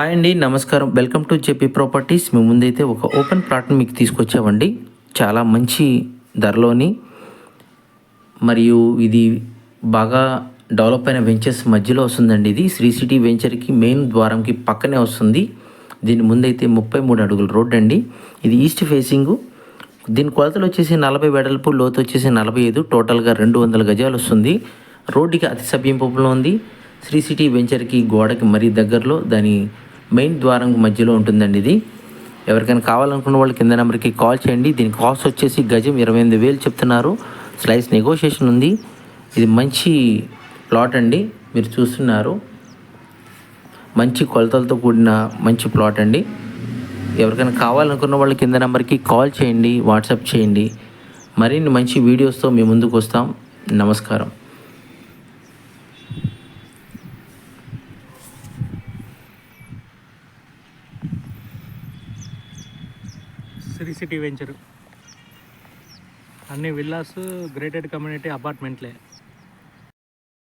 Hi అండి, నమస్కారం. Welcome to JP properties. మేము ముందైతే ఒక ఓపెన్ ప్లాట్ని మీకు తీసుకొచ్చామండి. చాలా మంచి ధరలోని, మరియు ఇది బాగా డెవలప్ అయిన వెంచర్స్ మధ్యలో వస్తుందండి. ఇది శ్రీ సిటీ వెంచర్కి మెయిన్ ద్వారంకి పక్కనే వస్తుంది. దీని ముందైతే 33 అడుగుల రోడ్ అండి. ఇది ఈస్ట్ ఫేసింగు. దీని కొలతలు వచ్చేసి 40 వెడల్పు, లోతు వచ్చేసి 45, టోటల్గా 200 గజాలు వస్తుంది. రోడ్డుకి అతి సమీపంలో ఉంది. శ్రీ సిటీ వెంచర్కి గోడకి మరీ దగ్గరలో దాని మెయిన్ ద్వారం మధ్యలో ఉంటుందండి. ఇది ఎవరికైనా కావాలనుకున్న వాళ్ళు కింద నెంబర్కి కాల్ చేయండి. దీని కాస్ట్ వచ్చేసి గజం 28,000 చెప్తున్నారు. స్లైస్ నెగోషియేషన్ ఉంది. ఇది మంచి ప్లాట్ అండి, మీరు చూస్తున్నారు. మంచి కొలతలతో కూడిన మంచి ప్లాట్ అండి. ఎవరికైనా కావాలనుకున్న వాళ్ళు కింద నెంబర్కి కాల్ చేయండి, వాట్సాప్ చేయండి. మరిన్ని మంచి వీడియోస్తో మేము ముందుకు వస్తాం. నమస్కారం. శ్రీ సిటీ వెంచరు అన్ని విల్లాస్, గ్రేటెడ్ కమ్యూనిటీ అపార్ట్మెంట్లే.